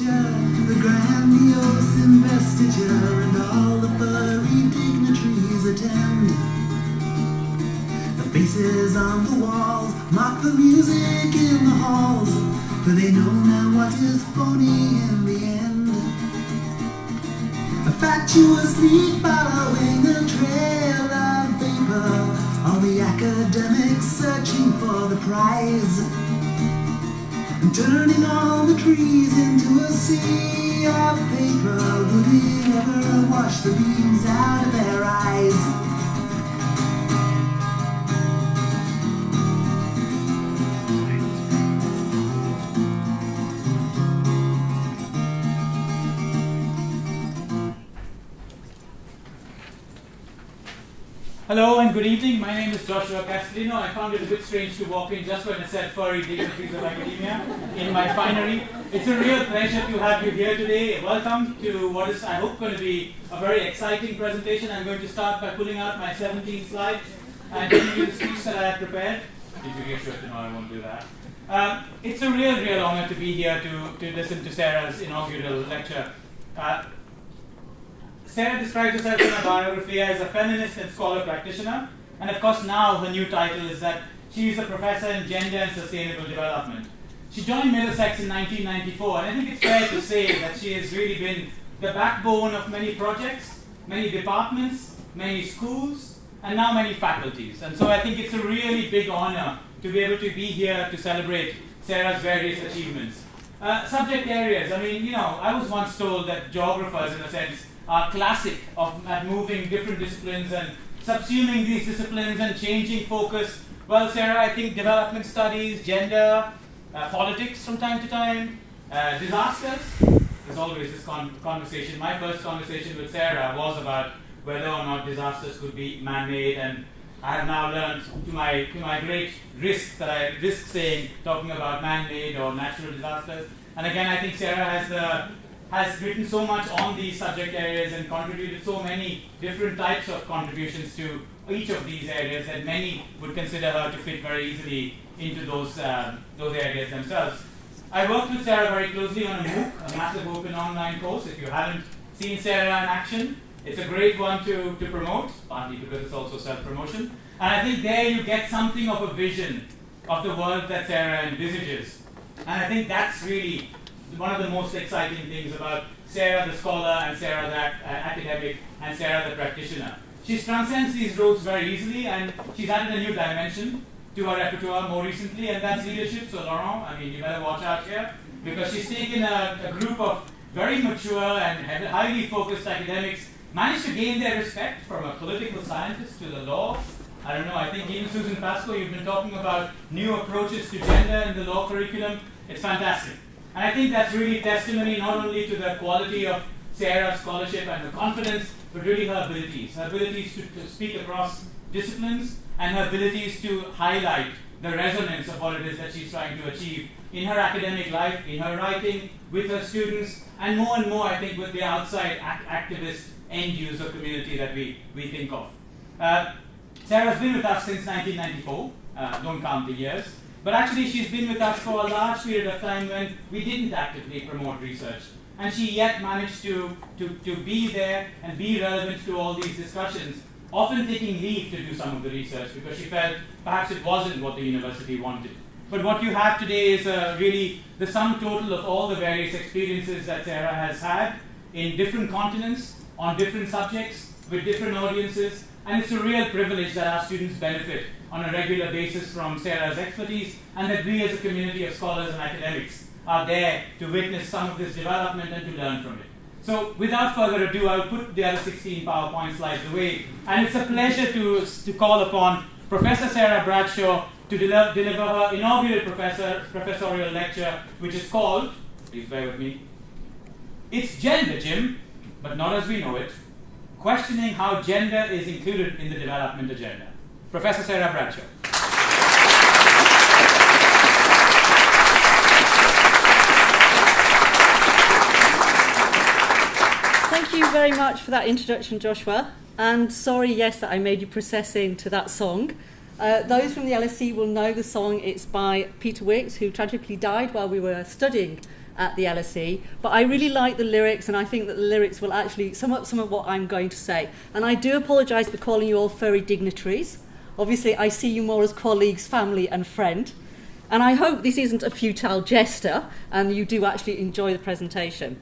gesture, the grandiose investiture, and all the furry dignitaries attend. The faces on the walls mock the music in the halls, for they know now what is phony in the end. Fatuously following a trail of vapor, all the academics searching for the prize, and turning all the trees into a sea of paper. Would it ever wash the beams out of their eyes? Hello and good evening. My name is Joshua Castellino. I found it a bit strange to walk in just when I said furry dignitaries of academia in my finery. It's a real pleasure to have you here today. Welcome to what is, I hope, going to be a very exciting presentation. I'm going to start by pulling out my 17 slides and giving you the speech that I have prepared. Did you get sure to know I won't do that? It's a real honor to be here to listen to Sarah's inaugural lecture. Sarah describes herself in her biography as a feminist and scholar practitioner, and of course now her new title is that she is a professor in gender and sustainable development. She joined Middlesex in 1994, and I think it's fair to say that she has really been the backbone of many projects, many departments, many schools, and now many faculties. And so I think it's a really big honor to be able to be here to celebrate Sarah's various achievements. Subject areas, I was once told that geographers, in a sense, are classic at moving different disciplines and subsuming these disciplines and changing focus. Well, Sarah, I think development studies, gender, politics from time to time, disasters. There's always this conversation. My first conversation with Sarah was about whether or not disasters could be man-made, and I have now learned to my great risk that I risk talking about man-made or natural disasters. And again, I think Sarah has written so much on these subject areas and contributed so many different types of contributions to each of these areas that many would consider her to fit very easily into those areas themselves. I worked with Sarah very closely on a MOOC, a massive open online course. If you haven't seen Sarah in action, it's a great one to promote, partly because it's also self-promotion. And I think there you get something of a vision of the world that Sarah envisages. And I think that's really one of the most exciting things about Sarah the scholar and Sarah the academic and Sarah the practitioner. She transcends these roles very easily, and she's added a new dimension to her repertoire more recently, and that's leadership. So Laurent, you better watch out here, because she's taken a group of very mature and highly focused academics, managed to gain their respect from a political scientist to the law. I don't know, I think even Susan Pascoe, you've been talking about new approaches to gender in the law curriculum. It's fantastic. And I think that's really testimony not only to the quality of Sarah's scholarship and the confidence, but really her abilities to speak across disciplines, and her abilities to highlight the resonance of what it is that she's trying to achieve in her academic life, in her writing, with her students, and more, I think, with the outside activist end-user community that we think of. Sarah's been with us since 1994, don't count the years. But actually, she's been with us for a large period of time when we didn't actively promote research. And she yet managed to be there and be relevant to all these discussions, often taking leave to do some of the research because she felt perhaps it wasn't what the university wanted. But what you have today is really the sum total of all the various experiences that Sarah has had in different continents, on different subjects, with different audiences. And it's a real privilege that our students benefit on a regular basis from Sarah's expertise, and that we as a community of scholars and academics are there to witness some of this development and to learn from it. So without further ado, I'll put the other 16 PowerPoint slides away, and it's a pleasure to call upon Professor Sarah Bradshaw to deliver her inaugural professorial lecture, which is called, please bear with me, It's Gender, Jim, but not as we know it, questioning how gender is included in the development agenda. Professor Sarah Bradshaw. Thank you very much for that introduction, Joshua. And sorry, yes, that I made you processing to that song. Those from the LSE will know the song. It's by Peter Wicks, who tragically died while we were studying at the LSE, but I really like the lyrics, and I think that the lyrics will actually sum up some of what I'm going to say. And I do apologise for calling you all furry dignitaries. Obviously, I see you more as colleagues, family and friend. And I hope this isn't a futile gesture and you do actually enjoy the presentation.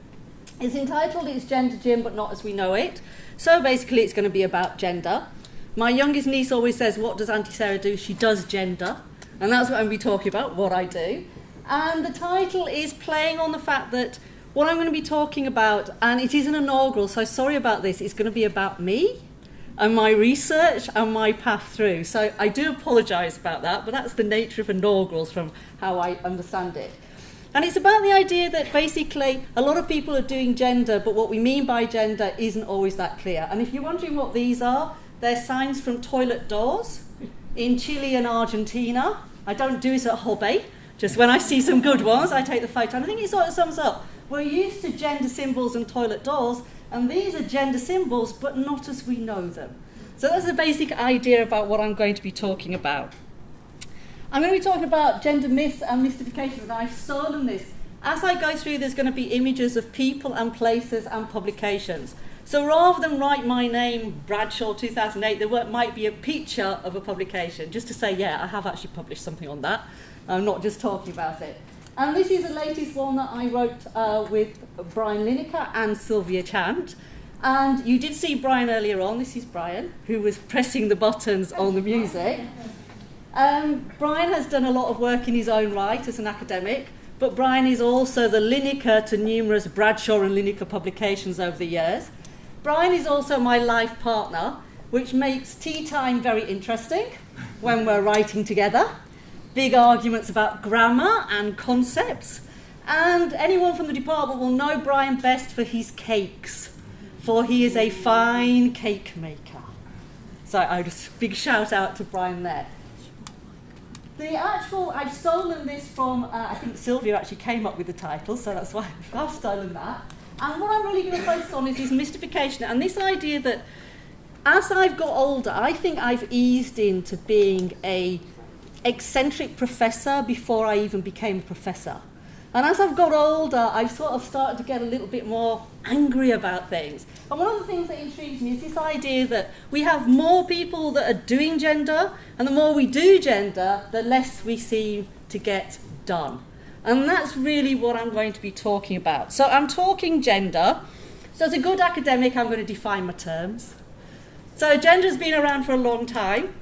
It's entitled It's Gender Gym, but Not As We Know It. So basically it's going to be about gender. My youngest niece always says, what does Auntie Sarah do? She does gender. And that's what I'm going to be talking about, what I do. And the title is playing on the fact that what I'm going to be talking about, and it is an inaugural, so sorry about this, it's going to be about me and my research and my path through. So I do apologise about that, but that's the nature of inaugurals from how I understand it. And it's about the idea that basically a lot of people are doing gender, but what we mean by gender isn't always that clear. And if you're wondering what these are, they're signs from toilet doors in Chile and Argentina. I don't do it at hobby, just when I see some good ones, I take the photo. And I think it sort of sums up. We're used to gender symbols and toilet doors, and these are gender symbols, but not as we know them. So that's the basic idea about what I'm going to be talking about. I'm going to be talking about gender myths and mystifications, and I've stolen this. As I go through, there's going to be images of people and places and publications. So rather than write my name, Bradshaw 2008, there might be a picture of a publication, just to say, yeah, I have actually published something on that. I'm not just talking about it. And this is the latest one that I wrote with Brian Lineker and Sylvia Chant. And you did see Brian earlier on. This is Brian, who was pressing the buttons on the music. Brian has done a lot of work in his own right as an academic, but Brian is also the Lineker to numerous Bradshaw and Lineker publications over the years. Brian is also my life partner, which makes tea time very interesting when we're writing together. Big arguments about grammar and concepts. And anyone from the department will know Brian best for his cakes, for he is a fine cake maker. So I just big shout out to Brian there. I've stolen this from, I think Sylvia actually came up with the title, so that's why I've stolen that. And what I'm really going to focus on is this mystification and this idea that as I've got older, I think I've eased into being a eccentric professor before I even became a professor. And as I've got older, I've sort of started to get a little bit more angry about things. And one of the things that intrigues me is this idea that we have more people that are doing gender, and the more we do gender, the less we seem to get done. And that's really what I'm going to be talking about. So I'm talking gender. So as a good academic, I'm going to define my terms. So gender's been around for a long time.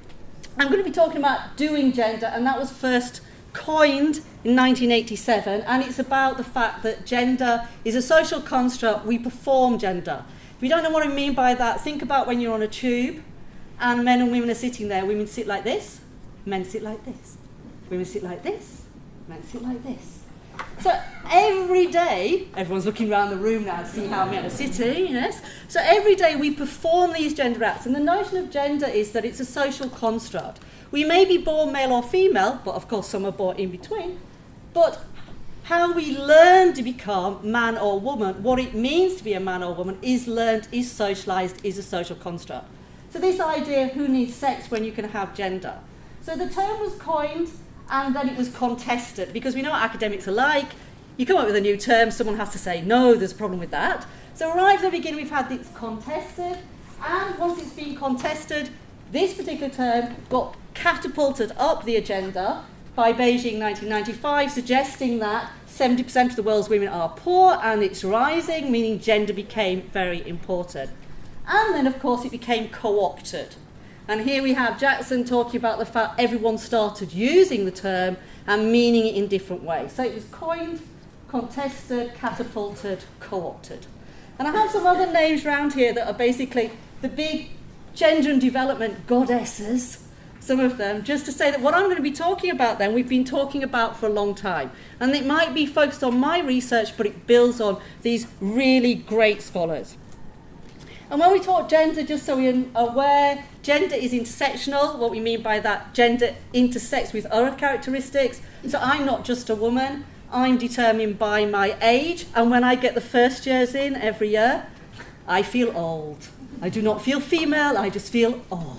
I'm going to be talking about doing gender, and that was first coined in 1987, and it's about the fact that gender is a social construct. We perform gender. If you don't know what I mean by that, think about when you're on a tube and men and women are sitting there. Women sit like this, men sit like this. Women sit like this, men sit like this. So every day, everyone's looking around the room now to see how men are sitting, yes? So every day we perform these gender acts, and the notion of gender is that it's a social construct. We may be born male or female, but of course some are born in between. But how we learn to become man or woman, what it means to be a man or woman, is learned, is socialised, is a social construct. So this idea, who needs sex when you can have gender? So the term was coined, and then it was contested, because we know what academics are like. You come up with a new term, someone has to say, no, there's a problem with that. So right at the beginning we've had this contested, and once it's been contested, this particular term got catapulted up the agenda by Beijing 1995, suggesting that 70% of the world's women are poor, and it's rising, meaning gender became very important. And then, of course, it became co-opted. And here we have Jackson talking about the fact everyone started using the term and meaning it in different ways. So it was coined, contested, catapulted, co-opted. And I have some other names around here that are basically the big gender and development goddesses, some of them, just to say that what I'm going to be talking about then, we've been talking about for a long time. And it might be focused on my research, but it builds on these really great scholars. And when we talk gender, just so we're aware, gender is intersectional. What we mean by that, gender intersects with other characteristics. So I'm not just a woman. I'm determined by my age. And when I get the first years in every year, I feel old. I do not feel female, I just feel old.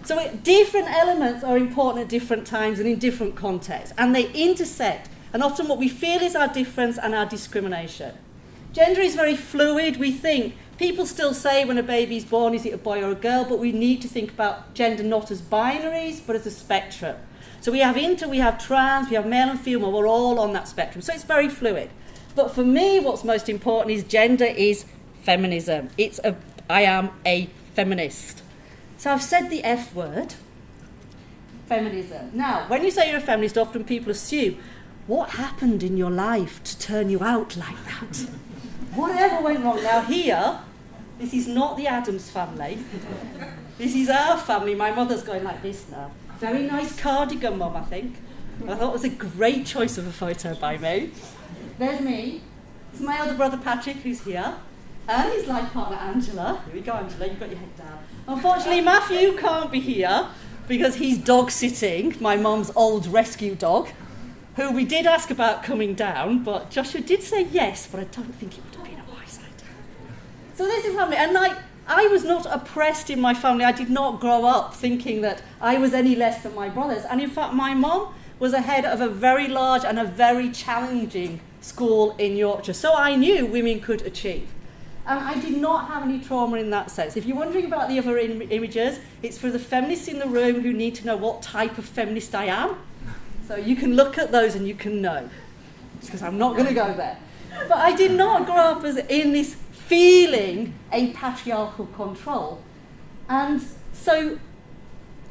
So different elements are important at different times and in different contexts. And they intersect. and often what we feel is our difference and our discrimination. Gender is very fluid. We think, people still say when a baby's born, is it a boy or a girl, but we need to think about gender not as binaries, but as a spectrum. So we have inter, we have trans, we have male and female, we're all on that spectrum. So it's very fluid. But for me, what's most important is gender is feminism. I am a feminist. So I've said the F word, feminism. Now, when you say you're a feminist, often people assume, what happened in your life to turn you out like that? Whatever went wrong? Now here, this is not the Addams family. This is our family. My mother's going like this now. Very nice cardigan, Mum, I think. I thought it was a great choice of a photo by me. There's me. It's my older brother Patrick, who's here. And his life partner Angela. Here we go, Angela, you've got your head down. Unfortunately, Matthew can't be here because he's dog sitting, my mum's old rescue dog, who we did ask about coming down, but Joshua did say yes, but I don't think it would have been a wise idea. So this is family, and I was not oppressed in my family. I did not grow up thinking that I was any less than my brothers. And in fact, my mum was a head of a very large and a very challenging school in Yorkshire. So I knew women could achieve. And I did not have any trauma in that sense. If you're wondering about the other images, it's for the feminists in the room who need to know what type of feminist I am. So you can look at those and you can know. Because I'm not going to go there. But I did not grow up as in this feeling a patriarchal control. And so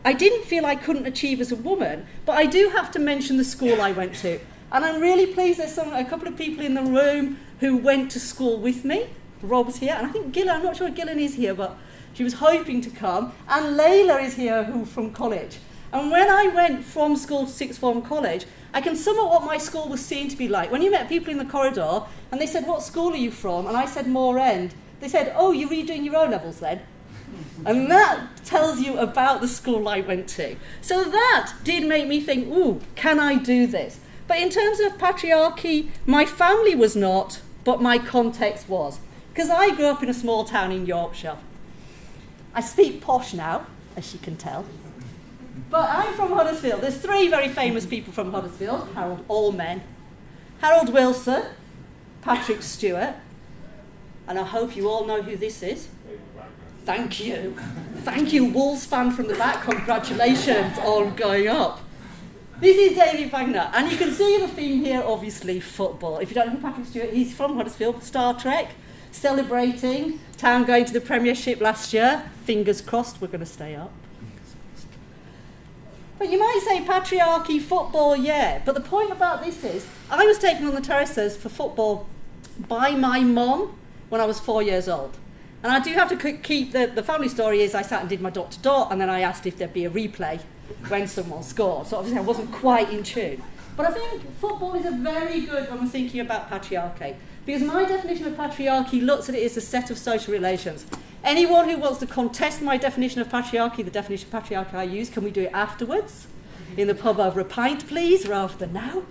I didn't feel I couldn't achieve as a woman, but I do have to mention the school I went to. And I'm really pleased there's a couple of people in the room who went to school with me. Rob's here, and I think Gillian, I'm not sure Gillian is here, but she was hoping to come. And Layla is here, who from college. And when I went from school to sixth form college, I can sum up what my school was seen to be like. When you met people in the corridor, and they said, what school are you from? And I said, Moor End. They said, oh, you're redoing your O-levels then? And that tells you about the school I went to. So that did make me think, ooh, can I do this? But in terms of patriarchy, my family was not, but my context was. Because I grew up in a small town in Yorkshire. I speak posh now, as you can tell. But I'm from Huddersfield. There's three very famous people from Huddersfield, Harold, all men. Harold Wilson, Patrick Stewart, and I hope you all know who this is. Thank you. Thank you, Wolves fan from the back. Congratulations on going up. This is David Wagner, and you can see the theme here, obviously, football. If you don't know who Patrick Stewart, he's from Huddersfield, Star Trek, celebrating, town going to the Premiership last year. Fingers crossed we're going to stay up. But you might say patriarchy, football, yeah. But the point about this is, I was taken on the terraces for football by my mum when I was 4 years old. And I do have to keep, the family story is I sat and did my dot to dot, and then I asked if there'd be a replay when someone scored. So obviously I wasn't quite in tune. But I think football is a very good when we're thinking about patriarchy. Because my definition of patriarchy looks at it as a set of social relations. Anyone who wants to contest my definition of patriarchy, the definition of patriarchy I use, can we do it afterwards? In the pub over a pint, please, rather than now?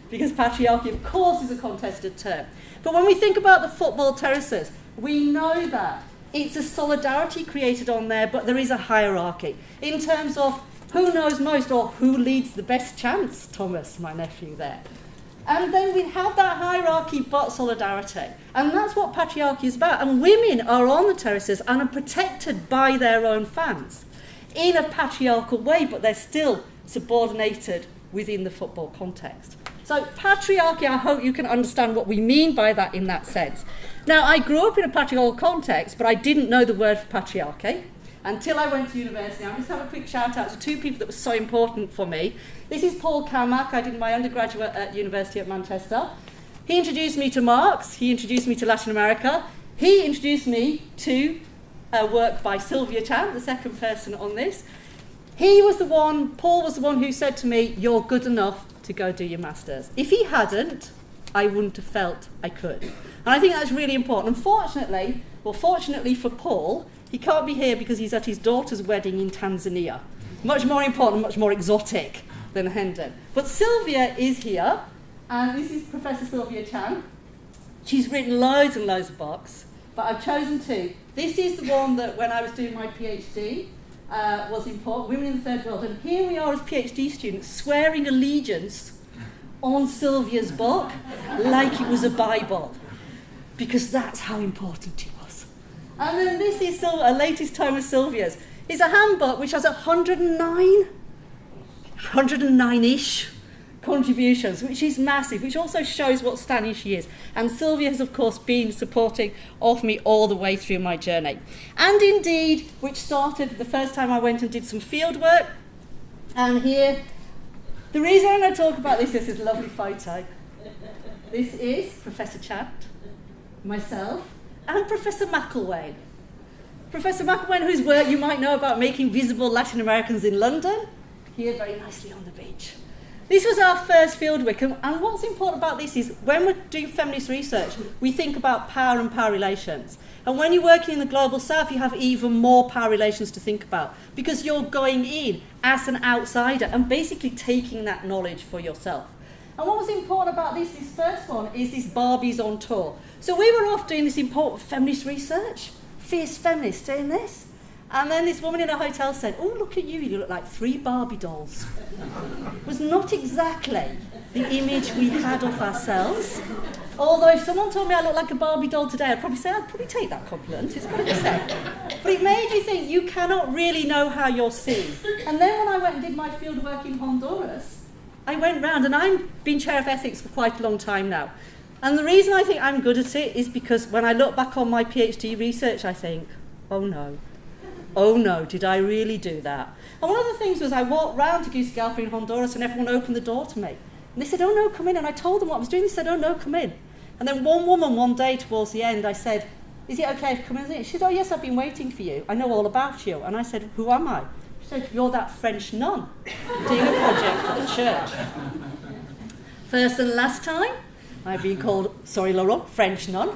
Because patriarchy, of course, is a contested term. But when we think about the football terraces, we know that it's a solidarity created on there, but there is a hierarchy. In terms of who knows most or who leads the best chance, Thomas, my nephew there. And then we have that hierarchy but solidarity. And that's what patriarchy is about. And women are on the terraces and are protected by their own fans in a patriarchal way, but they're still subordinated within the football context. So patriarchy, I hope you can understand what we mean by that in that sense. Now, I grew up in a patriarchal context, but I didn't know the word for patriarchy until I went to university. I'm just have a quick shout out to two people that were so important for me. This is Paul Carmack. I did my undergraduate at University of Manchester. He introduced me to Marx. He introduced me to Latin America. He introduced me to work by Sylvia Chan, the second person on this. Paul was the one who said to me, you're good enough to go do your masters. If he hadn't, I wouldn't have felt I could. And I think that's really important. Unfortunately, fortunately for Paul, he can't be here because he's at his daughter's wedding in Tanzania. Much more important, much more exotic than Hendon. But Sylvia is here, and this is Professor Sylvia Chan. She's written loads and loads of books, but I've chosen two. This is the one that when I was doing my PhD was important, Women in the Third World. And here we are as PhD students swearing allegiance on Sylvia's book like it was a Bible, because that's how important it was. And then this is a latest tome of Sylvia's. It's a handbook which has 109-ish contributions, which is massive, which also shows what standing she is. And Sylvia has, of course, been supporting of me all the way through my journey. And indeed, which started the first time I went and did some field work. And here, the reason I'm going to talk about this is this lovely photo. This is Professor Chant, myself, and Professor McElwain. Professor McElwain, whose work you might know about making visible Latin Americans in London, here very nicely on the beach. This was our first fieldwork, and what's important about this is when we're doing feminist research, we think about power and power relations. And when you're working in the global south, you have even more power relations to think about, because you're going in as an outsider and basically taking that knowledge for yourself. And what was important about this first one, is this Barbies on tour. So we were off doing this important feminist research, fierce feminists doing this. And then this woman in a hotel said, "Oh, look at you, you look like 3 Barbie dolls." It was not exactly the image we had of ourselves. Although if someone told me I look like a Barbie doll today, I'd probably say, I'd probably take that compliment, it's got to be said. But it made you think you cannot really know how you're seen. And then when I went and did my field work in Honduras, I went round, and I've been chair of ethics for quite a long time now. And the reason I think I'm good at it is because when I look back on my PhD research, I think, oh no, did I really do that? And one of the things was I walked round to Tegucigalpa in Honduras, and everyone opened the door to me. And they said, "Oh no, come in." And I told them what I was doing. They said, "Oh no, come in." And then one woman one day towards the end, I said, "Is it okay if I come in?" She said, "Oh yes, I've been waiting for you. I know all about you." And I said, "Who am I?" She said, "You're that French nun doing a project for the church." First and last time, I've been called, sorry Laurent, French nun,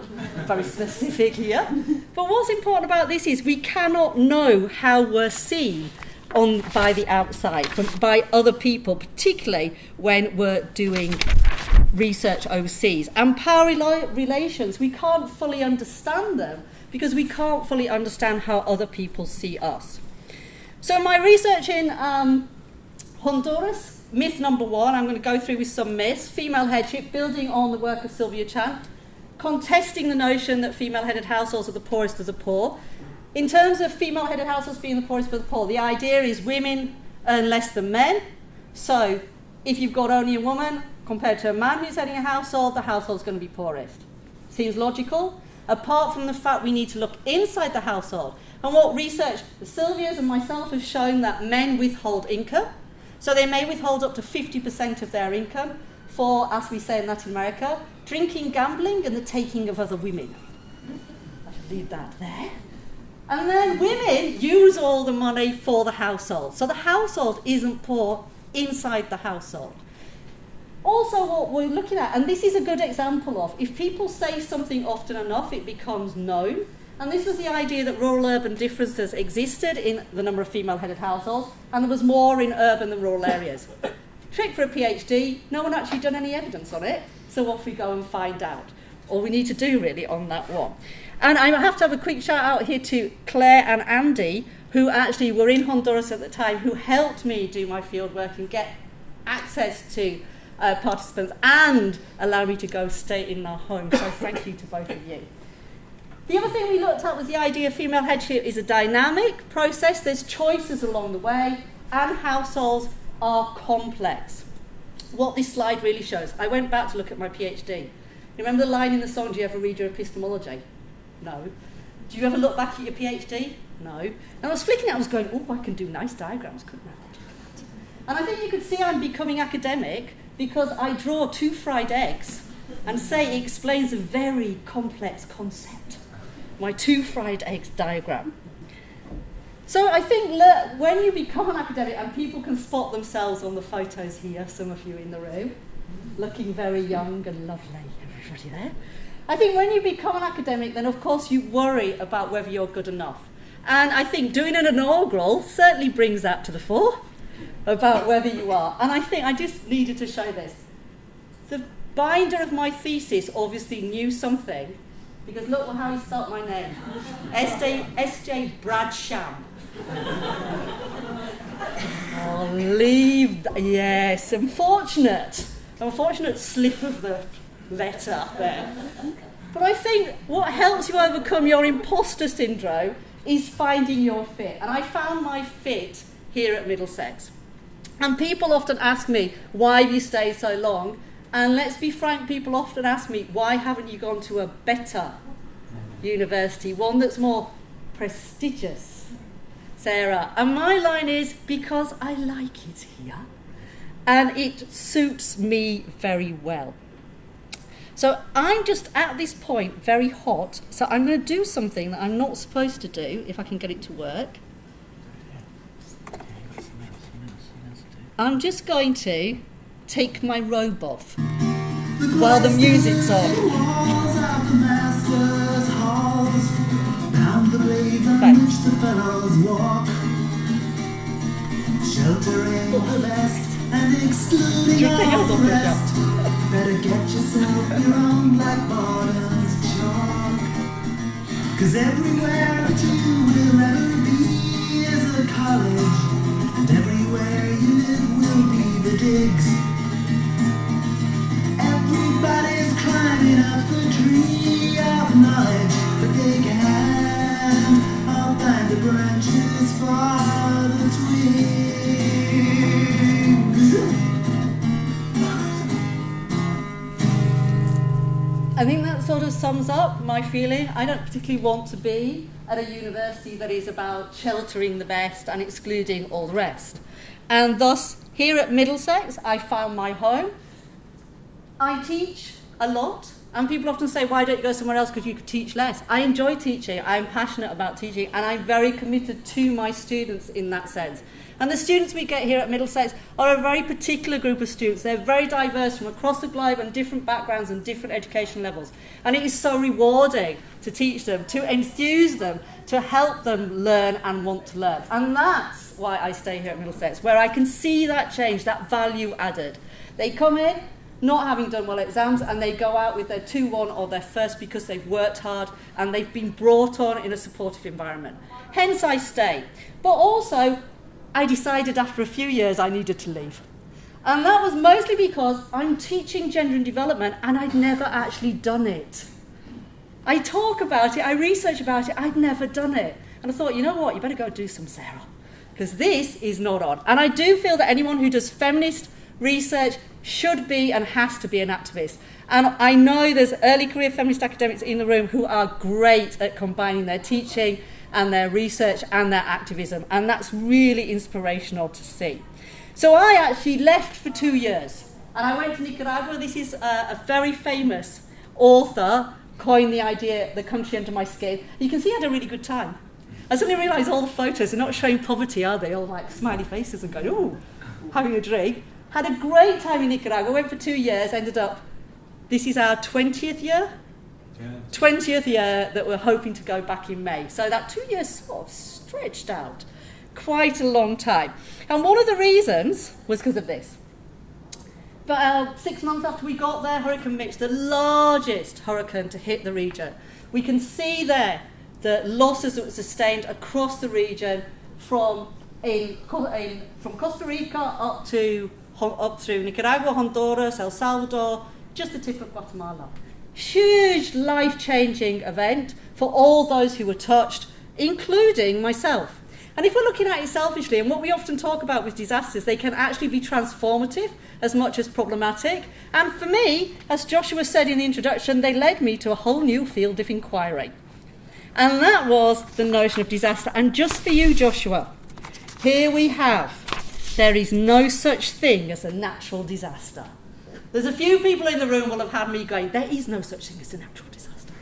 very specific here. But what's important about this is we cannot know how we're seen by the outside, by other people, particularly when we're doing research overseas. And power relations, we can't fully understand them because we can't fully understand how other people see us. So my research in Honduras, myth number 1, I'm going to go through with some myths. Female headship, building on the work of Sylvia Chant, contesting the notion that female-headed households are the poorest of the poor. In terms of female-headed households being the poorest of the poor, the idea is women earn less than men. So if you've got only a woman compared to a man who's heading a household, the household's going to be poorest. Seems logical, apart from the fact we need to look inside the household. And what research, Sylvia's and myself, have shown that men withhold income. So they may withhold up to 50% of their income for, as we say in Latin America, drinking, gambling, and the taking of other women. I should leave that there. And then women use all the money for the household. So the household isn't poor inside the household. Also what we're looking at, and this is a good example of, if people say something often enough, it becomes known. And this was the idea that rural-urban differences existed in the number of female-headed households, and there was more in urban than rural areas. Trick for a PhD, no one actually done any evidence on it, so off we go and find out. All we need to do, really, on that one. And I have to have a quick shout-out here to Claire and Andy, who actually were in Honduras at the time, who helped me do my field work and get access to participants and allow me to go stay in their home. So thank you to both of you. The other thing we looked at was the idea of female headship is a dynamic process. There's choices along the way, and households are complex. What this slide really shows, I went back to look at my PhD. You remember the line in the song, do you ever read your epistemology? No. Do you ever look back at your PhD? No. And I was flicking it, I was going, oh, I can do nice diagrams, couldn't I? And I think you could see I'm becoming academic because I draw 2 fried eggs and say it explains a very complex concept. My 2 fried eggs diagram. So I think when you become an academic, and people can spot themselves on the photos here, some of you in the room, looking very young and lovely, everybody there. I think when you become an academic, then of course you worry about whether you're good enough. And I think doing an inaugural certainly brings that to the fore, about whether you are. And I think I just needed to show this. The binder of my thesis obviously knew something, because look how he spelled my name. S.J. Bradshaw. Yes, unfortunate. Unfortunate slip of the letter there. But I think what helps you overcome your imposter syndrome is finding your fit. And I found my fit here at Middlesex. And people often ask me, why have you stayed so long? And let's be frank, people often ask me, why haven't you gone to a better university, one that's more prestigious, Sarah? And my line is, because I like it here. And it suits me very well. So I'm just at this point very hot, so I'm going to do something that I'm not supposed to do, if I can get it to work. I'm just going to take my robe off while the music's on. Sheltering the best and excluding all the rest. Better get yourself your own black bottoms chalk. 'Cause everywhere that you will ever be is a college, and everywhere you live will be the digs. Everybody's climbing up the tree of knowledge, but they can't all find the branches for the twigs. I think that sort of sums up my feeling. I don't particularly want to be at a university that is about sheltering the best and excluding all the rest. And thus, here at Middlesex, I found my home. I teach a lot, and people often say, why don't you go somewhere else because you could teach less? I enjoy teaching, I'm passionate about teaching, and I'm very committed to my students in that sense. And the students we get here at Middlesex are a very particular group of students. They're very diverse from across the globe and different backgrounds and different education levels. And it is so rewarding to teach them, to enthuse them, to help them learn and want to learn. And that's why I stay here at Middlesex, where I can see that change, that value added. They come in not having done well at exams, and they go out with their 2-1 or their first because they've worked hard and they've been brought on in a supportive environment. Hence I stay. But also, I decided after a few years I needed to leave. And that was mostly because I'm teaching gender and development and I'd never actually done it. I talk about it, I research about it, I'd never done it. And I thought, you know what, you better go do some, Sarah, because this is not on. And I do feel that anyone who does feminist research should be and has to be an activist. And I know there's early career feminist academics in the room who are great at combining their teaching and their research and their activism, and that's really inspirational to see. So I actually left for 2 years, and I went to Nicaragua. This is a very famous author coined the idea, the country under my skin. You can see I had a really good time. I suddenly realised all the photos are not showing poverty, are they? All like smiley faces and going, ooh, having a drink. Had a great time in Nicaragua, went for 2 years, ended up, this is our 20th year? 20th year that we're hoping to go back in May. So that 2 years sort of stretched out quite a long time. And one of the reasons was because of this. But 6 months after we got there, Hurricane Mitch, the largest hurricane to hit the region. We can see there the losses that were sustained across the region from Costa Rica up through Nicaragua, Honduras, El Salvador, just the tip of Guatemala. Huge life-changing event for all those who were touched, including myself. And if we're looking at it selfishly, and what we often talk about with disasters, they can actually be transformative as much as problematic. And for me, as Joshua said in the introduction, they led me to a whole new field of inquiry. And that was the notion of disaster. And just for you, Joshua, here we have, there is no such thing as a natural disaster. There's a few people in the room will have had me going, there is no such thing as a natural disaster.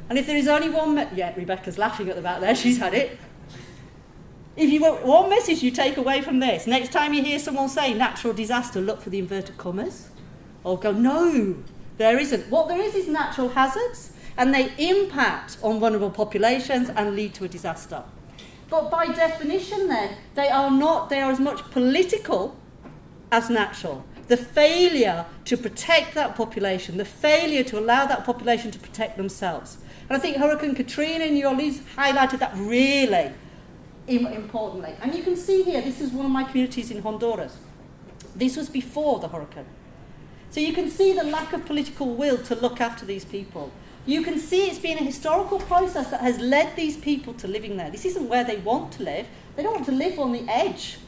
And if there is only one, Rebecca's laughing at the back there, she's had it. If you want one message you take away from this, next time you hear someone say natural disaster, look for the inverted commas, or go, no, there isn't. What there is natural hazards, and they impact on vulnerable populations and lead to a disaster. But by definition then, they are as much political as natural. The failure to protect that population, the failure to allow that population to protect themselves. And I think Hurricane Katrina in New Orleans highlighted that really importantly. And you can see here, this is one of my communities in Honduras. This was before the hurricane. So you can see the lack of political will to look after these people. You can see it's been a historical process that has led these people to living there. This isn't where they want to live. They don't want to live on the edge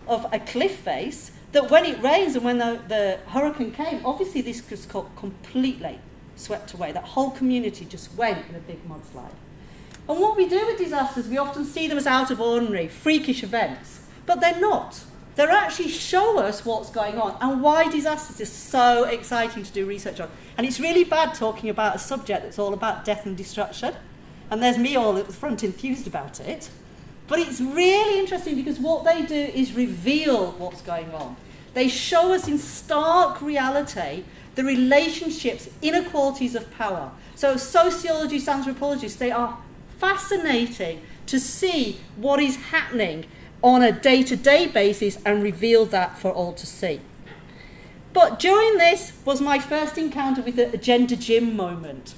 of a cliff face that when it rains and when the hurricane came, obviously this was completely swept away. That whole community just went in a big mudslide. And what we do with disasters, we often see them as out of ordinary, freakish events, but they're not. They actually show us what's going on and why disasters is so exciting to do research on. And it's really bad talking about a subject that's all about death and destruction. And there's me all at the front enthused about it. But it's really interesting because what they do is reveal what's going on. They show us in stark reality the relationships, inequalities of power. So sociologists, anthropologists, they are fascinating to see what is happening on a day-to-day basis and reveal that for all to see. But during this was my first encounter with the gender gym moment.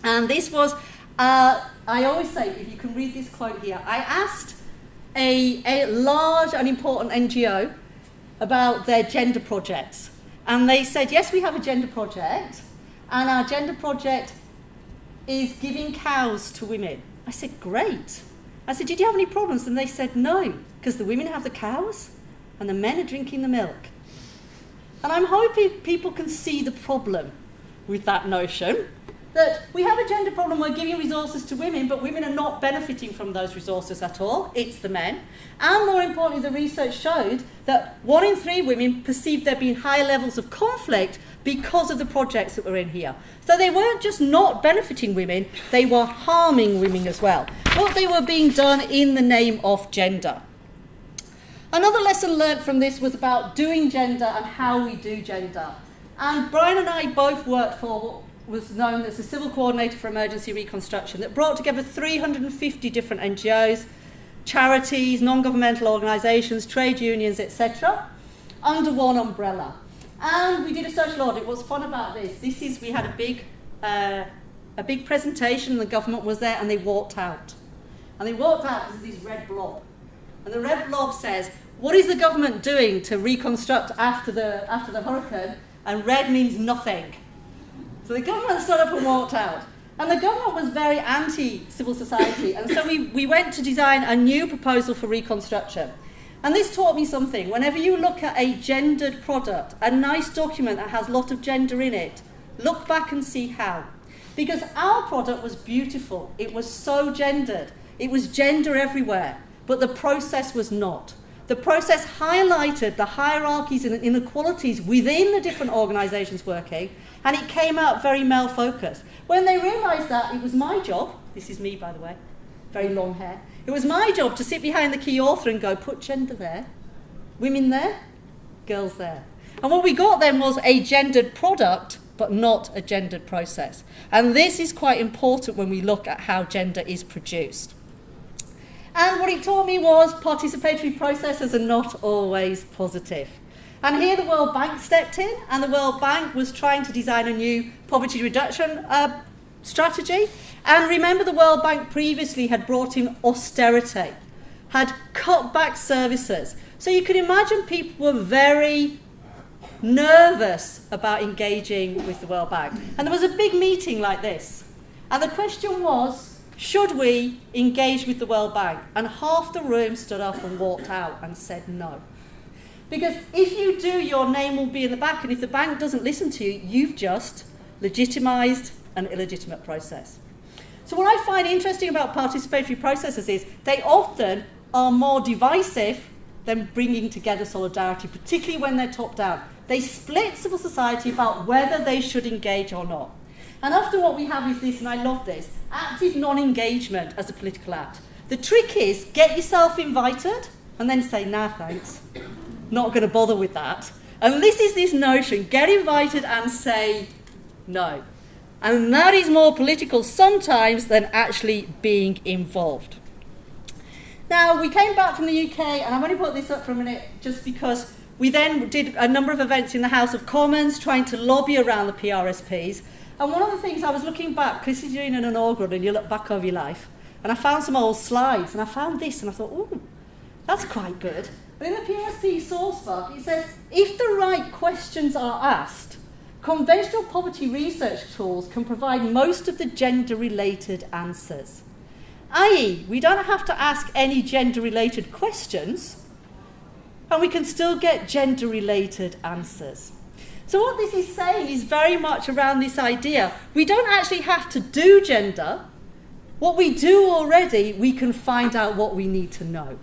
And this was, I always say, if you can read this quote here, I asked a large and important NGO about their gender projects. And they said, yes, we have a gender project, and our gender project is giving cows to women. I said, great. I said, did you have any problems? And they said, no, because the women have the cows and the men are drinking the milk. And I'm hoping people can see the problem with that notion, that we have a gender problem, we're giving resources to women, but women are not benefiting from those resources at all. It's the men. And more importantly, the research showed that 1 in 3 women perceived there being high levels of conflict because of the projects that were in here. So they weren't just not benefiting women, they were harming women as well. What they were being done in the name of gender. Another lesson learnt from this was about doing gender and how we do gender. And Brian and I both worked for what was known as the Civil Coordinator for Emergency Reconstruction that brought together 350 different NGOs, charities, non-governmental organisations, trade unions, etc., under one umbrella. And we did a social audit. What's fun about this is we had a big presentation and the government was there and they walked out. And they walked out with this red blob. And the red blob says, what is the government doing to reconstruct after the hurricane? And red means nothing. So the government stood up and walked out. And the government was very anti-civil society. And so we went to design a new proposal for reconstruction. And this taught me something. Whenever you look at a gendered product, a nice document that has a lot of gender in it, look back and see how. Because our product was beautiful. It was so gendered. It was gender everywhere. But the process was not. The process highlighted the hierarchies and inequalities within the different organisations working, and it came out very male-focused. When they realised that, it was my job, this is me by the way, very long hair, it was my job to sit behind the key author and go, put gender there, women there, girls there. And what we got then was a gendered product, but not a gendered process. And this is quite important when we look at how gender is produced. And what it taught me was participatory processes are not always positive. And here the World Bank stepped in, and the World Bank was trying to design a new poverty reduction strategy. And remember, the World Bank previously had brought in austerity, had cut back services. So you can imagine people were very nervous about engaging with the World Bank. And there was a big meeting like this. And the question was, should we engage with the World Bank? And half the room stood up and walked out and said no. Because if you do, your name will be in the back, and if the bank doesn't listen to you, you've just legitimised an illegitimate process. So what I find interesting about participatory processes is they often are more divisive than bringing together solidarity, particularly when they're top-down. They split civil society about whether they should engage or not. And often what we have is this, and I love this, active non-engagement as a political act. The trick is, get yourself invited, and then say, nah, thanks. Not going to bother with that. And this is this notion, get invited and say no. And that is more political sometimes than actually being involved. Now, we came back from the UK, and I've only put this up for a minute just because we then did a number of events in the House of Commons trying to lobby around the PRSPs. And one of the things I was looking back, because you're doing an inaugural and you look back over your life, and I found some old slides, and I found this, and I thought, ooh, that's quite good. But in the PRSP sourcebook, it says, if the right questions are asked, conventional poverty research tools can provide most of the gender-related answers. I.e., we don't have to ask any gender-related questions, and we can still get gender-related answers. So what this is saying is very much around this idea. We don't actually have to do gender. What we do already, we can find out what we need to know.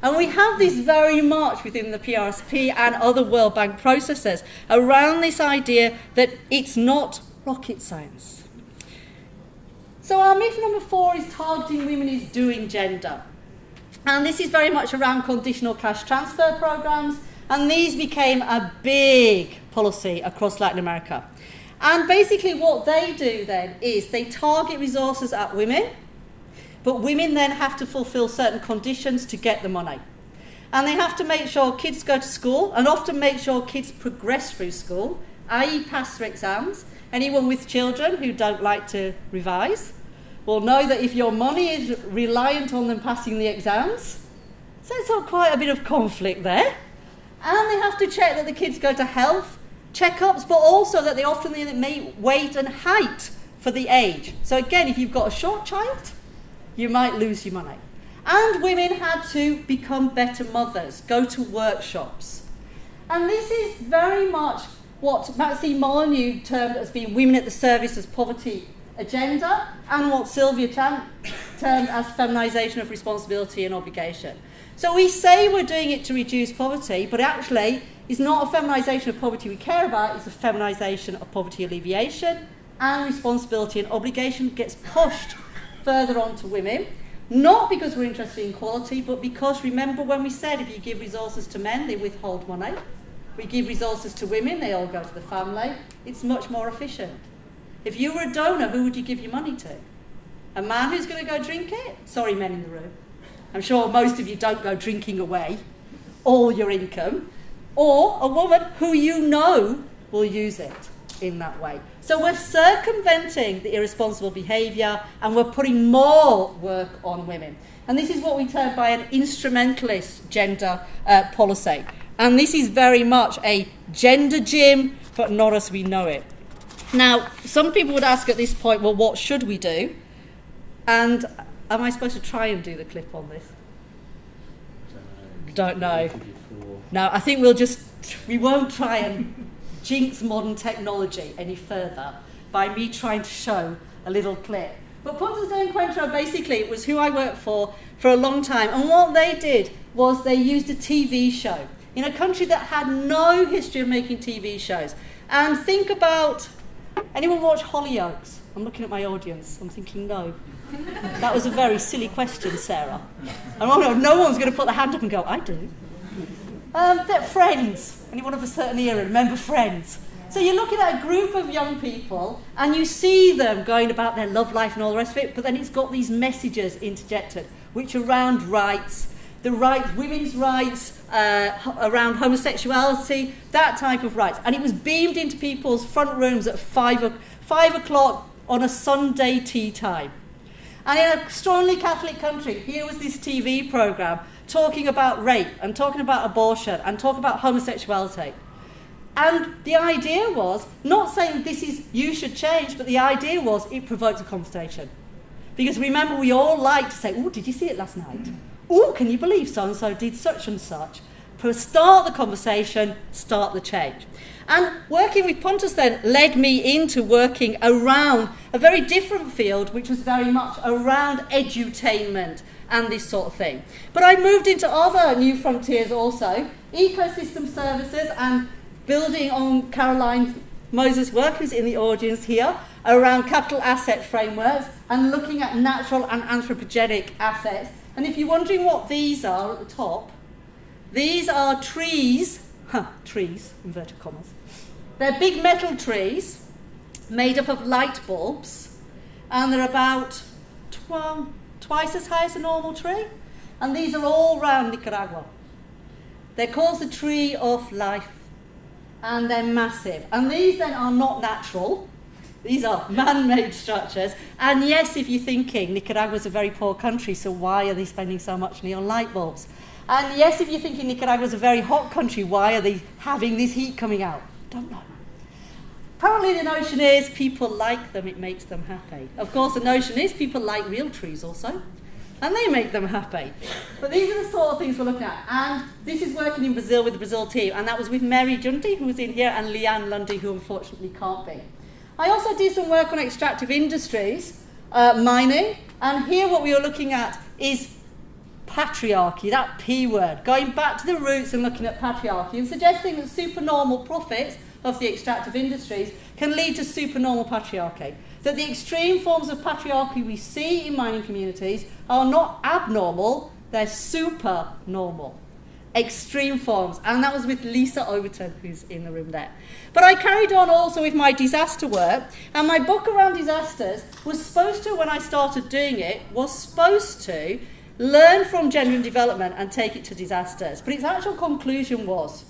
And we have this very much within the PRSP and other World Bank processes around this idea that it's not rocket science. So our myth number 4 is targeting women is doing gender. And this is very much around conditional cash transfer programs, and these became a big policy across Latin America. And basically what they do then is they target resources at women, but women then have to fulfill certain conditions to get the money. And they have to make sure kids go to school, and often make sure kids progress through school, i.e. pass their exams. Anyone with children who don't like to revise will know that if your money is reliant on them passing the exams, sets up quite a bit of conflict there. And they have to check that the kids go to health checkups, but also that they often meet weight and height for the age. So again, if you've got a short child, you might lose your money. And women had to become better mothers, go to workshops. And this is very much what Maxine Molyneux termed as being women at the service as poverty agenda, and what Sylvia termed as feminisation of responsibility and obligation. So we say we're doing it to reduce poverty, but actually it's not a feminisation of poverty we care about, it's a feminisation of poverty alleviation, and responsibility and obligation gets pushed further on to women, not because we're interested in equality, but because remember when we said if you give resources to men, they withhold money. We give resources to women, they all go to the family. It's much more efficient. If you were a donor, who would you give your money to? A man who's going to go drink it? Sorry, men in the room. I'm sure most of you don't go drinking away all your income. Or a woman who you know will use it in that way. So we're circumventing the irresponsible behaviour, and we're putting more work on women. And this is what we term by an instrumentalist gender policy. And this is very much a gender gym, but not as we know it. Now, some people would ask at this point, well, what should we do? And am I supposed to try and do the clip on this? Don't know. No, I think we won't try and jinx modern technology any further by me trying to show a little clip. But Puntos de Encuentro basically was who I worked for a long time, and what they did was they used a TV show in a country that had no history of making TV shows. And think about, anyone watch Hollyoaks? I'm looking at my audience, I'm thinking no. That was a very silly question, Sarah. And no one's going to put their hand up and go, I do. Friends. Anyone of a certain era remember Friends? So you're looking at a group of young people and you see them going about their love life and all the rest of it, but then it's got these messages interjected, which are around rights, women's rights, around homosexuality, that type of rights. And it was beamed into people's front rooms at 5 o'clock on a Sunday tea time. And in a strongly Catholic country, here was this TV programme talking about rape and talking about abortion and talking about homosexuality. And the idea was, not saying this is, you should change, but the idea was it provoked a conversation. Because remember, we all like to say, oh, did you see it last night? Oh, can you believe so-and-so did such and such? Start the conversation, start the change. And working with Pontus then led me into working around a very different field, which was very much around edutainment and this sort of thing. But I moved into other new frontiers also, ecosystem services, and building on Caroline Moses' work, who's in the audience here, around capital asset frameworks and looking at natural and anthropogenic assets. And if you're wondering what these are at the top, these are trees, inverted commas. They're big metal trees made up of light bulbs, and they're about twice as high as a normal tree. And these are all around Nicaragua. They're called the tree of life, and they're massive. And these then are not natural. These are man-made structures. And yes, if you're thinking Nicaragua's a very poor country, so why are they spending so much money on light bulbs? And yes, if you're thinking Nicaragua's a very hot country, why are they having this heat coming out? Don't know. Apparently the notion is people like them, it makes them happy. Of course, the notion is people like real trees also, and they make them happy. But these are the sort of things we're looking at. And this is working in Brazil with the Brazil team, and that was with Mary Junty, who was in here, and Leanne Lundy, who unfortunately can't be. I also did some work on extractive industries, mining, and here what we are looking at is patriarchy, that P word, going back to the roots and looking at patriarchy and suggesting that supernormal profits of the extractive industries can lead to supernormal patriarchy. That the extreme forms of patriarchy we see in mining communities are not abnormal, they're super normal. Extreme forms. And that was with Lisa Overton, who's in the room there. But I carried on also with my disaster work, and my book around disasters was supposed to, when I started doing it, was supposed to learn from gender and development and take it to disasters. But its actual conclusion was,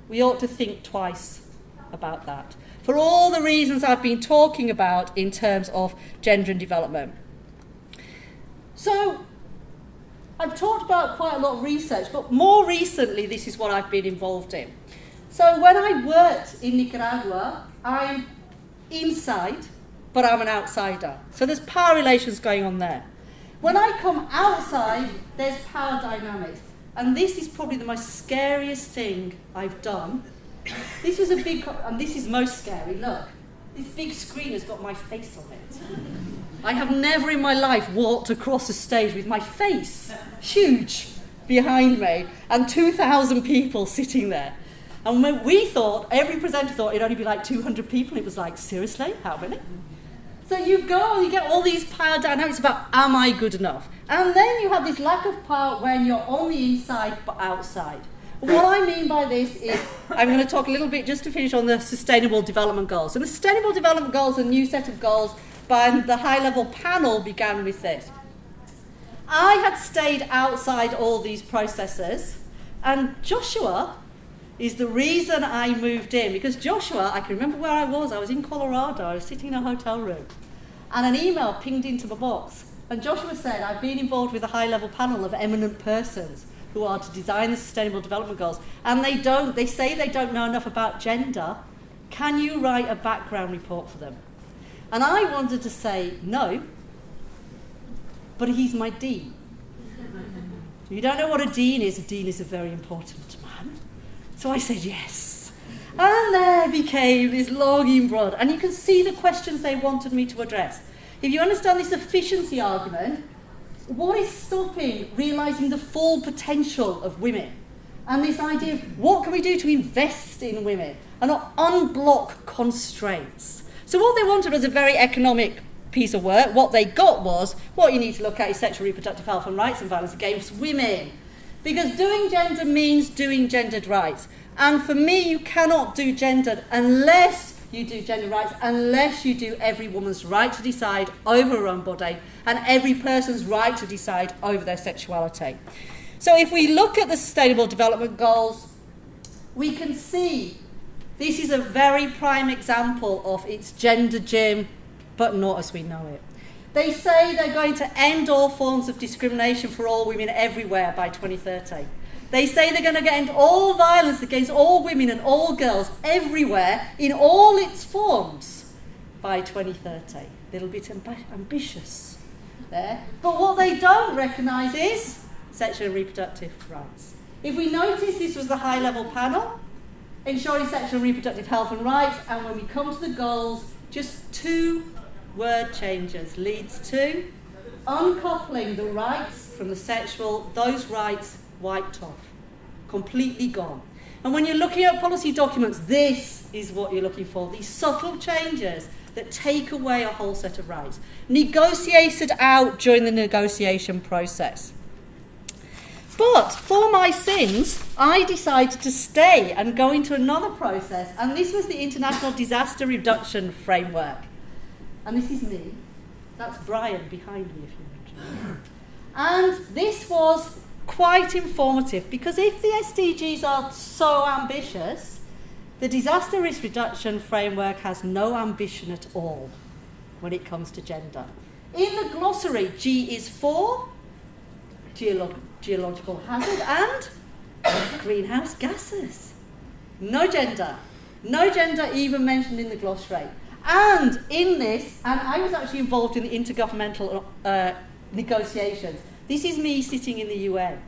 we ought to think twice about that, for all the reasons I've been talking about in terms of gender and development. So, I've talked about quite a lot of research, but more recently this is what I've been involved in. So when I worked in Nicaragua, I'm inside, but I'm an outsider. So there's power relations going on there. When I come outside, there's power dynamics. And this is probably the most scariest thing I've done. This was a big, and this is most scary, look. This big screen has got my face on it. I have never in my life walked across a stage with my face, huge, behind me, and 2,000 people sitting there. And when we thought, every presenter thought it'd only be like 200 people, it was like, seriously, how many? So you go and you get all these power dynamics about, am I good enough? And then you have this lack of power when you're on the inside but outside. What I mean by this is, I'm going to talk a little bit just to finish on the Sustainable Development Goals. And the Sustainable Development Goals, a new set of goals by the high-level panel, began with this. I had stayed outside all these processes, and Joshua is the reason I moved in, because Joshua, I can remember where I was in Colorado, I was sitting in a hotel room, and an email pinged into my box, and Joshua said, I've been involved with a high-level panel of eminent persons who are to design the Sustainable Development Goals, and they say they don't know enough about gender. Can you write a background report for them? And I wanted to say no, but he's my dean. If you don't know what a dean is a very important man. So I said yes. And there became this long broad, and you can see the questions they wanted me to address. If you understand this efficiency argument, what is stopping realising the full potential of women? And this idea of what can we do to invest in women and not unblock constraints? So what they wanted was a very economic piece of work. What they got was, what you need to look at is sexual reproductive health and rights and violence against women. Because doing gender means doing gendered rights. And for me, you cannot do gendered unless you do gender rights, unless you do every woman's right to decide over her own body and every person's right to decide over their sexuality. So if we look at the Sustainable Development Goals, we can see this is a very prime example of its gender gym, but not as we know it. They say they're going to end all forms of discrimination for all women everywhere by 2030. They say they're going to end all violence against all women and all girls everywhere in all its forms by 2030. A little bit ambitious there. But what they don't recognise is sexual and reproductive rights. If we notice this was the high-level panel, ensuring sexual and reproductive health and rights, and when we come to the goals, just 2 word changes leads to uncoupling the rights from the sexual, those rights wiped off, completely gone. And when you're looking at policy documents, this is what you're looking for, these subtle changes that take away a whole set of rights, negotiated out during the negotiation process. But for my sins, I decided to stay and go into another process, and this was the International Disaster Reduction Framework. And this is me. That's Brian behind me, if you want. And this was quite informative, because if the SDGs are so ambitious, The disaster risk reduction framework has no ambition at all when it comes to gender. In the glossary, G is for geological hazard and greenhouse gases. No gender. No gender even mentioned in the glossary. And in this, and I was actually involved in the intergovernmental negotiations. This is me sitting in the UN.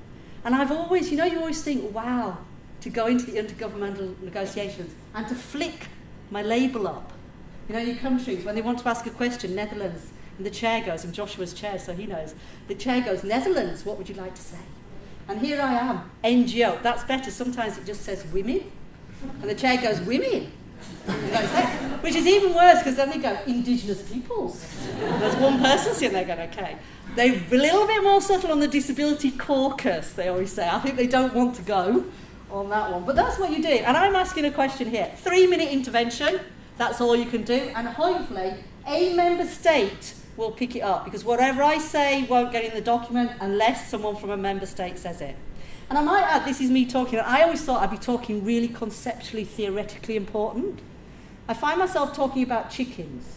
And I've always, you always think, wow, to go into the intergovernmental negotiations and to flick my label up. Your countries, when they want to ask a question, Netherlands, and the chair goes, and Joshua's chair, so he knows, the chair goes, Netherlands, what would you like to say? And here I am, NGO. That's better. Sometimes it just says women. And the chair goes, women. Which is even worse, because then they go, indigenous peoples. There's one person sitting there going, okay. They're a little bit more subtle on the disability caucus, they always say. I think they don't want to go on that one. But that's what you do. And I'm asking a question here. 3-minute intervention, that's all you can do. And hopefully, a member state will pick it up, because whatever I say won't get in the document unless someone from a member state says it. And I might add, this is me talking, I always thought I'd be talking really conceptually, theoretically important. I find myself talking about chickens.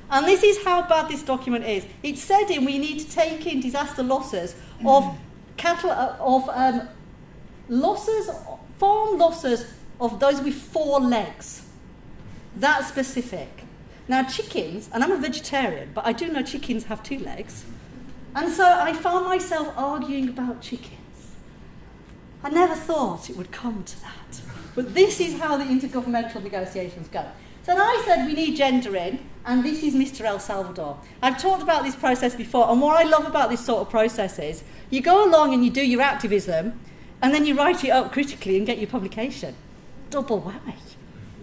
And this is how bad this document is. It said we need to take in disaster losses of cattle, farm losses of those with 4 legs. That's specific. Now chickens, and I'm a vegetarian, but I do know chickens have 2 legs. And so I found myself arguing about chickens. I never thought it would come to that. But this is how the intergovernmental negotiations go. So I said we need gendering, and this is Mr. El Salvador. I've talked about this process before, and what I love about this sort of process is you go along and you do your activism, and then you write it up critically and get your publication. Double whammy.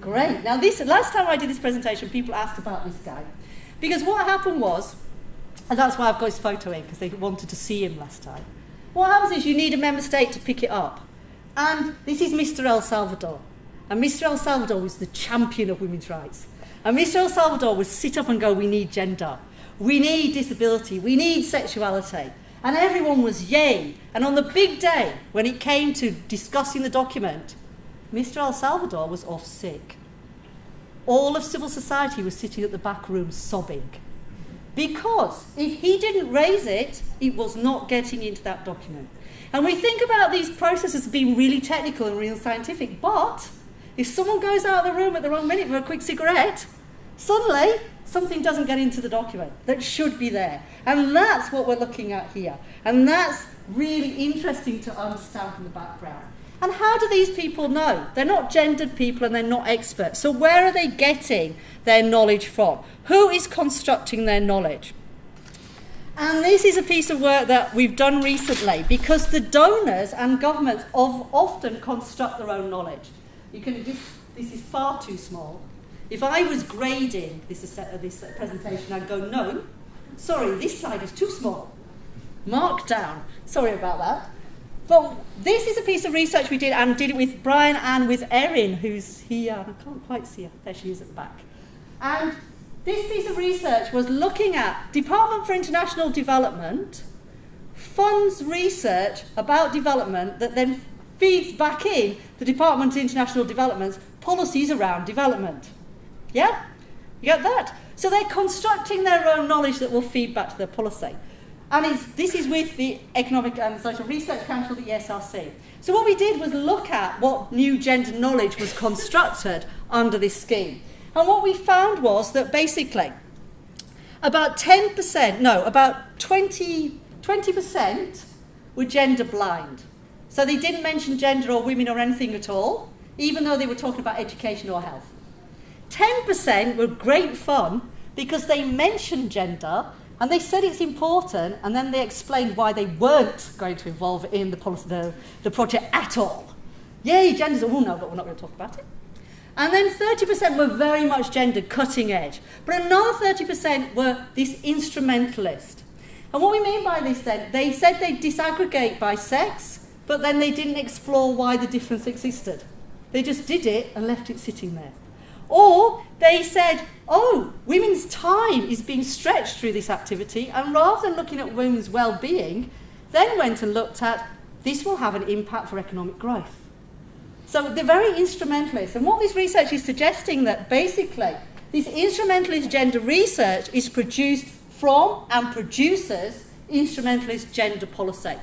Great. Now last time I did this presentation, people asked about this guy. Because what happened was, and that's why I've got his photo in, because they wanted to see him last time. What happens is you need a member state to pick it up. And this is Mr. El Salvador. And Mr. El Salvador was the champion of women's rights. And Mr. El Salvador would sit up and go, we need gender, we need disability, we need sexuality. And everyone was yay. And on the big day, when it came to discussing the document, Mr. El Salvador was off sick. All of civil society was sitting at the back room sobbing. Because if he didn't raise it, it was not getting into that document. And we think about these processes being really technical and real scientific, but if someone goes out of the room at the wrong minute for a quick cigarette, suddenly something doesn't get into the document that should be there. And that's what we're looking at here. And that's really interesting to understand from the background. And how do these people know? They're not gendered people and they're not experts. So where are they getting their knowledge from? Who is constructing their knowledge? And this is a piece of work that we've done recently, because the donors and governments often construct their own knowledge. This is far too small. If I was grading this presentation, I'd go, no, sorry, this slide is too small. Mark down. Sorry about that. But this is a piece of research we did, and did it with Brian and with Erin, who's here. I can't quite see her. There she is at the back. And this piece of research was looking at Department for International Development funds research about development that then feeds back in the Department of International Development's policies around development. Yeah? You get that? So they're constructing their own knowledge that will feed back to their policy. And this is with the Economic and Social Research Council, the ESRC. So what we did was look at what new gender knowledge was constructed under this scheme. And what we found was that basically about 20% were gender blind. So they didn't mention gender or women or anything at all, even though they were talking about education or health. 10% were great fun because they mentioned gender and they said it's important, and then they explained why they weren't going to involve it in the project at all. Yay, gender's, oh no, but we're not going to talk about it. And then 30% were very much gendered, cutting edge. But another 30% were this instrumentalist. And what we mean by this then, they said they'd disaggregate by sex, but then they didn't explore why the difference existed. They just did it and left it sitting there. Or they said, oh, women's time is being stretched through this activity, and rather than looking at women's well-being, then went and looked at, this will have an impact for economic growth. So they're very instrumentalist. And what this research is suggesting that basically this instrumentalist gender research is produced from and produces instrumentalist gender policy.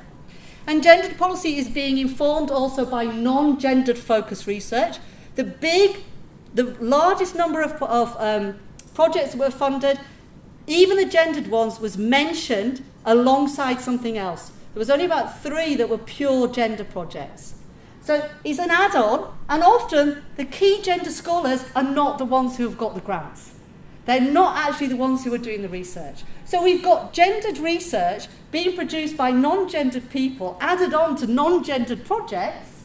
And gender policy is being informed also by non-gendered focused research. The largest number of projects that were funded, even the gendered ones, was mentioned alongside something else. There was only about 3 that were pure gender projects. So it's an add-on, and often the key gender scholars are not the ones who have got the grants. They're not actually the ones who are doing the research. So we've got gendered research being produced by non-gendered people, added on to non-gendered projects,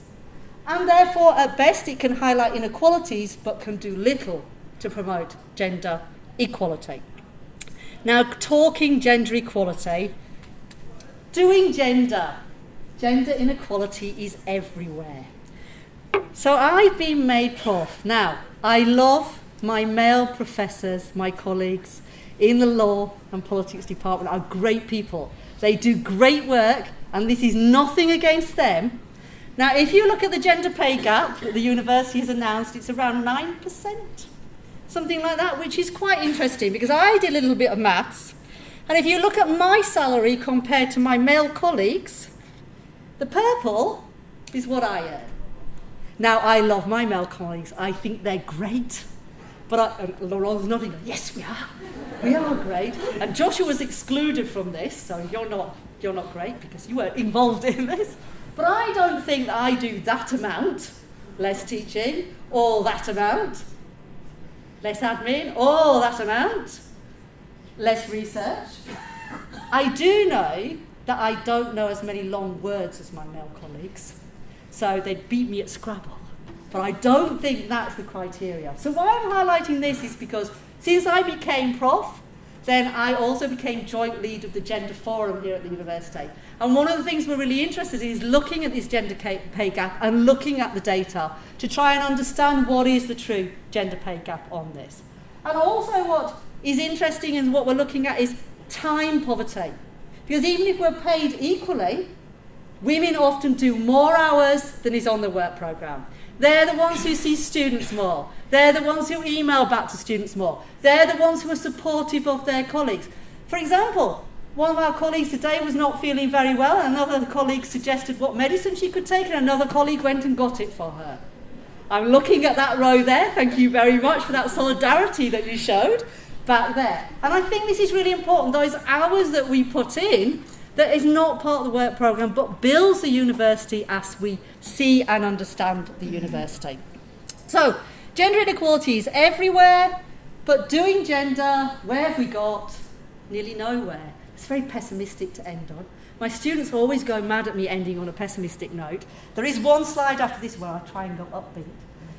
and therefore at best it can highlight inequalities but can do little to promote gender equality. Now, talking gender equality, doing gender inequality is everywhere. So I've been made prof. Now, I love my male professors, my colleagues in the law and politics department are great people. They do great work, and this is nothing against them. Now, if you look at the gender pay gap that the university has announced, it's around 9%, something like that, which is quite interesting because I did a little bit of maths. And if you look at my salary compared to my male colleagues, the purple is what I earn. Now, I love my male colleagues. I think they're great. But Laurent's nodding, yes, we are. We are great. And Joshua was excluded from this, so you're not great because you weren't involved in this. But I don't think that I do that amount, less teaching, or that amount, less admin, or that amount, less research. I do know that I don't know as many long words as my male colleagues, so they'd beat me at Scrabble. But I don't think that's the criteria. So why I'm highlighting this is because since I became prof, then I also became joint lead of the Gender Forum here at the university. And one of the things we're really interested in is looking at this gender pay gap and looking at the data to try and understand what is the true gender pay gap on this. And also what is interesting and what we're looking at is time poverty. Because even if we're paid equally, women often do more hours than is on the work programme. They're the ones who see students more. They're the ones who email back to students more. They're the ones who are supportive of their colleagues. For example, one of our colleagues today was not feeling very well, and another colleague suggested what medicine she could take, and another colleague went and got it for her. I'm looking at that row there. Thank you very much for that solidarity that you showed back there. And I think this is really important. Those hours that we put in, that is not part of the work programme, but builds the university as we see and understand the university. So, gender inequality is everywhere, but doing gender, where have we got? Nearly nowhere. It's very pessimistic to end on. My students always go mad at me ending on a pessimistic note. There is one slide after this where I try and go upbeat.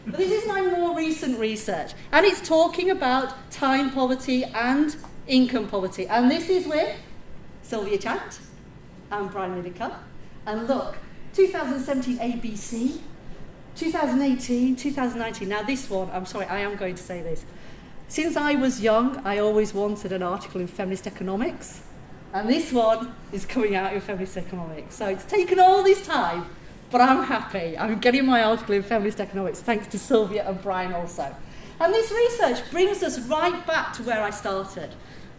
But this is my more recent research, and it's talking about time poverty and income poverty. And this is with Sylvia Chant and Brian Lineker. And look, 2017 ABC, 2018, 2019. Now this one, I'm sorry, I am going to say this. Since I was young, I always wanted an article in feminist economics. And this one is coming out in feminist economics. So it's taken all this time, but I'm happy. I'm getting my article in feminist economics, thanks to Sylvia and Brian also. And this research brings us right back to where I started.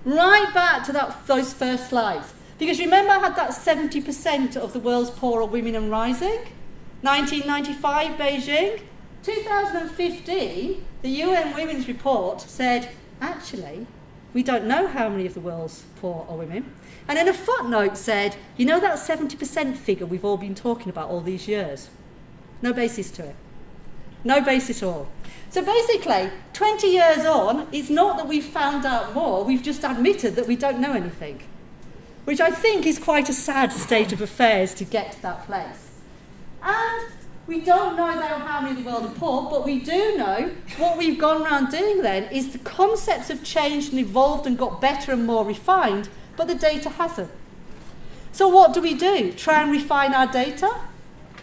Right back to those first slides. Because remember I had that 70% of the world's poor are women and rising? 1995, Beijing. 2015, the UN Women's Report said, actually, we don't know how many of the world's poor are women. And in a footnote said, you know that 70% figure we've all been talking about all these years? No basis to it. No basis at all. So basically, 20 years on, it's not that we've found out more, we've just admitted that we don't know anything. Which I think is quite a sad state of affairs to get to that place. And we don't know though how many of the world are poor, but we do know what we've gone around doing then is the concepts have changed and evolved and got better and more refined, but the data hasn't. So what do? Try and refine our data?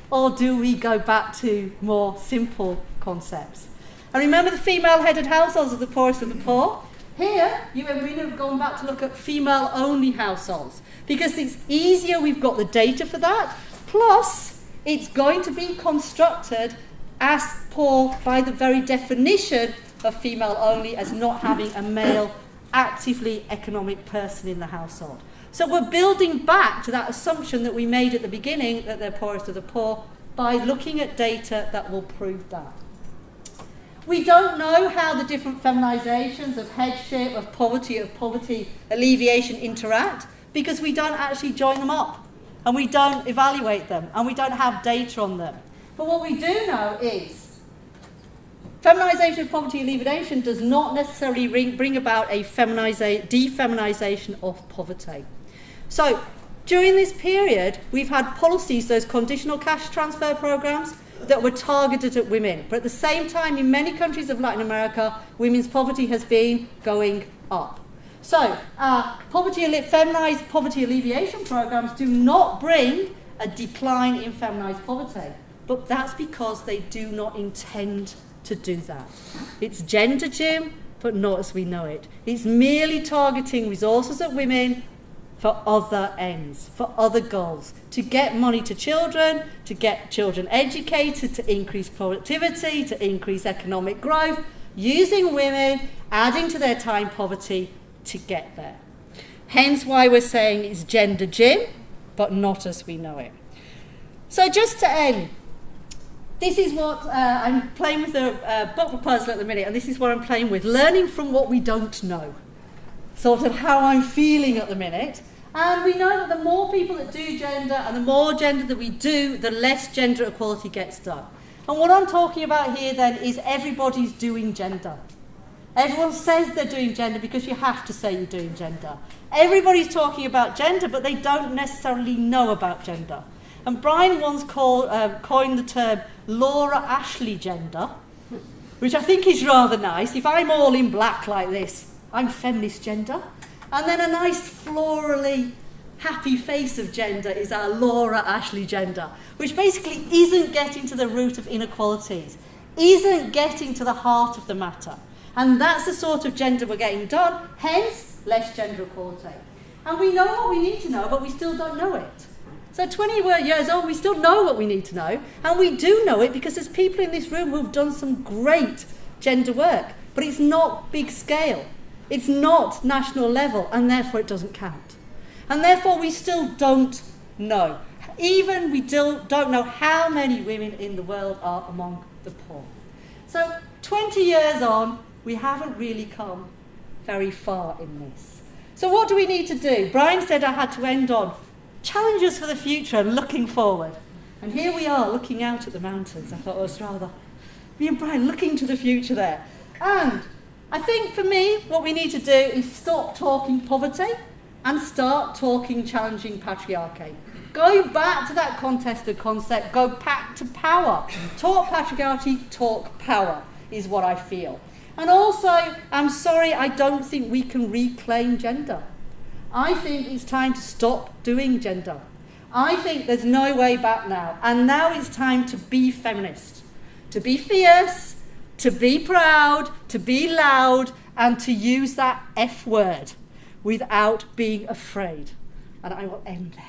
Or do we go back to more simple concepts? And remember the female-headed households are the poorest of the poor? Here, UN Women have gone back to look at female-only households because it's easier, we've got the data for that, plus it's going to be constructed as poor by the very definition of female only, as not having a male actively economic person in the household. So we're building back to that assumption that we made at the beginning, that they're poorest of the poor, by looking at data that will prove that. We don't know how the different feminizations of headship, of poverty alleviation interact, because we don't actually join them up, and we don't evaluate them, and we don't have data on them. But what we do know is feminization of poverty alleviation does not necessarily bring about a defeminization of poverty. So during this period, we've had policies, those conditional cash transfer programs, that were targeted at women. But at the same time, in many countries of Latin America, women's poverty has been going up. So feminized poverty alleviation programs do not bring a decline in feminized poverty. But that's because they do not intend to do that. It's gender gym, but not as we know it. It's merely targeting resources at women for other ends, for other goals, to get money to children, to get children educated, to increase productivity, to increase economic growth, using women, adding to their time poverty to get there. Hence why we're saying it's gender gym, but not as we know it. So just to end, this is what I'm playing with a book proposal at the minute, and this is what I'm playing with, learning from what we don't know. Sort of how I'm feeling at the minute. And we know that the more people that do gender and the more gender that we do, the less gender equality gets done. And what I'm talking about here then is everybody's doing gender. Everyone says they're doing gender because you have to say you're doing gender. Everybody's talking about gender, but they don't necessarily know about gender. And Brian once coined the term Laura Ashley gender, which I think is rather nice. If I'm all in black like this, I'm feminist gender. And then a nice florally happy face of gender is our Laura Ashley gender, which basically isn't getting to the root of inequalities, isn't getting to the heart of the matter. And that's the sort of gender we're getting done, hence less gender equality. And we know what we need to know, but we still don't know it. So 20 years on, we still know what we need to know, and we do know it because there's people in this room who've done some great gender work, but it's not big scale. It's not national level, and therefore it doesn't count. And therefore we still don't know. Even we don't know how many women in the world are among the poor. So 20 years on, we haven't really come very far in this. So what do we need to do? Brian said I had to end on challenges for the future and looking forward. And here we are looking out at the mountains. I thought it was rather, me and Brian looking to the future there. And I think for me, what we need to do is stop talking poverty and start talking challenging patriarchy. Go back to that contested concept, go back to power. Talk patriarchy, talk power is what I feel. And also, I'm sorry, I don't think we can reclaim gender. I think it's time to stop doing gender. I think there's no way back now. And now it's time to be feminist, to be fierce, to be proud, to be loud, and to use that F word without being afraid. And I will end there.